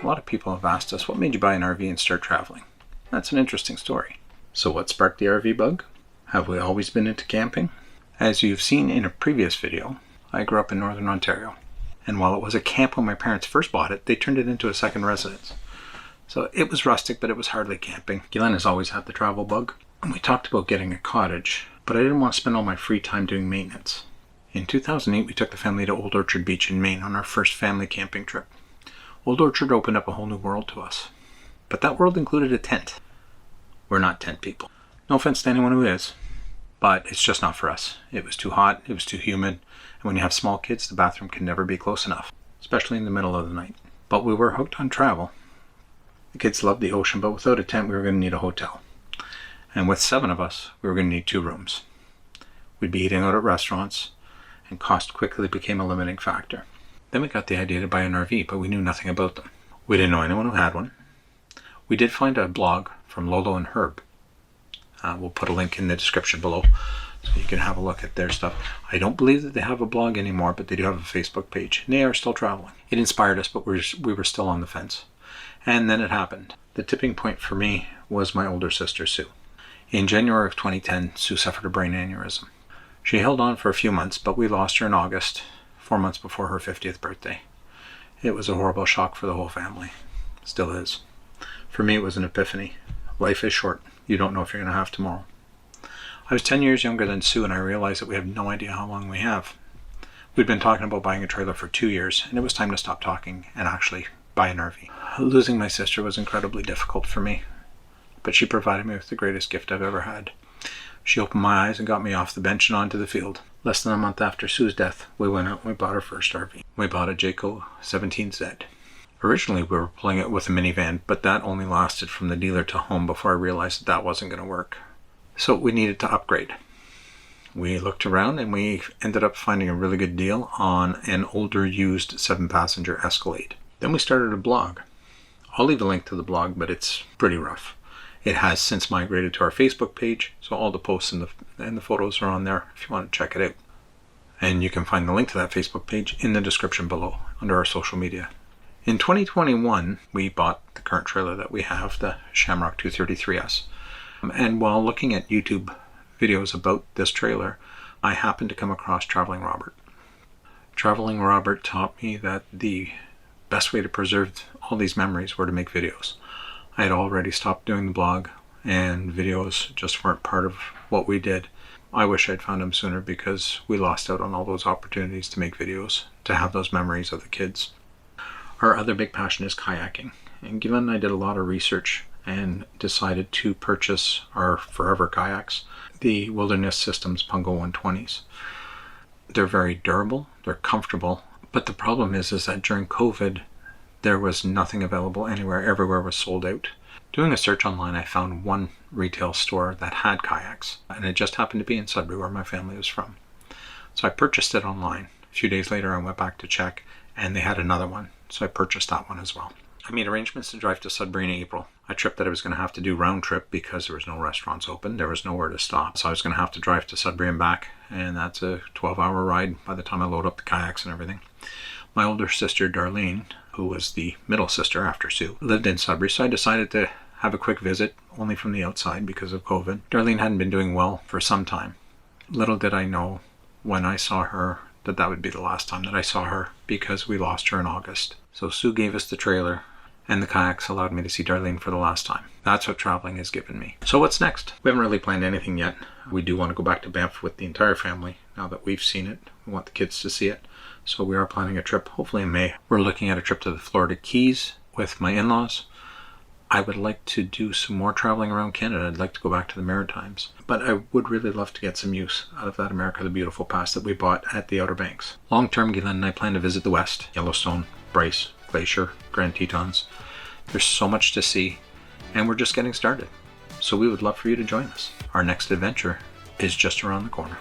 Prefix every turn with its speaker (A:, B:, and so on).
A: A lot of people have asked us, what made you buy an RV and start traveling? That's an interesting story. So what sparked the RV bug? Have we always been into camping? As you've seen in a previous video, I grew up in Northern Ontario. And while it was a camp when my parents first bought it, they turned it into a second residence. So it was rustic, but it was hardly camping. Guylaine has always had the travel bug. And we talked about getting a cottage, but I didn't want to spend all my free time doing maintenance. In 2008, we took the family to Old Orchard Beach in Maine on our first family camping trip. Old Orchard opened up a whole new world to us. But that world included a tent. We're not tent people. No offense to anyone who is, but it's just not for us. It was too hot, it was too humid, and when you have small kids, the bathroom can never be close enough, especially in the middle of the night. But we were hooked on travel. The kids loved the ocean, but without a tent, we were going to need a hotel. And with 7 of us, we were going to need 2 rooms. We'd be eating out at restaurants, and cost quickly became a limiting factor. Then we got the idea to buy an RV, but we knew nothing about them. We didn't know anyone who had one. We did find a blog from Lolo and Herb. We'll put a link in the description below so you can have a look at their stuff. I don't believe that they have a blog anymore, but they do have a Facebook page. And they are still traveling. It inspired us, but we were still on the fence. And then it happened. The tipping point for me was my older sister, Sue. In January of 2010, Sue suffered a brain aneurysm. She held on for a few months, but we lost her in August, 4 months before her 50th birthday. It was a horrible shock for the whole family. Still is. For me, it was an epiphany. Life is short. You don't know if you're going to have tomorrow. I was 10 years younger than Sue, and I realized that we have no idea how long we have. We'd been talking about buying a trailer for 2 years, and it was time to stop talking and actually buy an RV. Losing my sister was incredibly difficult for me, but she provided me with the greatest gift I've ever had. She opened my eyes and got me off the bench and onto the field. Less than a month after Sue's death, we went out and we bought our first RV. We bought a Jayco 17Z. Originally, we were pulling it with a minivan, but that only lasted from the dealer to home before I realized that wasn't going to work. So we needed to upgrade. We looked around and we ended up finding a really good deal on an older used 7-passenger Escalade. Then we started a blog. I'll leave a link to the blog, but it's pretty rough. It has since migrated to our Facebook page, so all the posts and the photos are on there if you want to check it out. And you can find the link to that Facebook page in the description below under our social media. In 2021, we bought the current trailer that we have, the Shamrock 233S. And while looking at YouTube videos about this trailer, I happened to come across Traveling Robert. Traveling Robert taught me that the best way to preserve all these memories were to make videos. I had already stopped doing the blog, and videos just weren't part of what we did. I wish I'd found them sooner because we lost out on all those opportunities to make videos, to have those memories of the kids. Our other big passion is kayaking, and Guylaine and I did a lot of research and decided to purchase our forever kayaks, the Wilderness Systems Pungo 120s. They're very durable, they're comfortable, but the problem is that during COVID, there was nothing available anywhere. Everywhere was sold out. Doing a search online, I found one retail store that had kayaks, and it just happened to be in Sudbury, where my family was from. So I purchased it online. A few days later, I went back to check, and they had another one, so I purchased that one as well. I made arrangements to drive to Sudbury in April, a trip that I was going to have to do round trip because there was no restaurants open, there was nowhere to stop, so I was going to have to drive to Sudbury and back, and that's a 12-hour ride by the time I load up the kayaks and everything. My older sister, Darlene, who was the middle sister after Sue, lived in Sudbury, so I decided to have a quick visit, only from the outside because of COVID. Darlene hadn't been doing well for some time. Little did I know when I saw her that would be the last time that I saw her because we lost her in August. So Sue gave us the trailer, and the kayaks allowed me to see Darlene for the last time. That's what traveling has given me. So what's next? We haven't really planned anything yet. We do want to go back to Banff with the entire family now that we've seen it. We want the kids to see it. So we are planning a trip, hopefully in May. We're looking at a trip to the Florida Keys with my in-laws. I would like to do some more traveling around Canada. I'd like to go back to the Maritimes. But I would really love to get some use out of that America the Beautiful pass that we bought at the Outer Banks. Long term, Guylaine and I plan to visit the West, Yellowstone, Bryce, Glacier, Grand Tetons. There's so much to see, and we're just getting started. So we would love for you to join us. Our next adventure is just around the corner.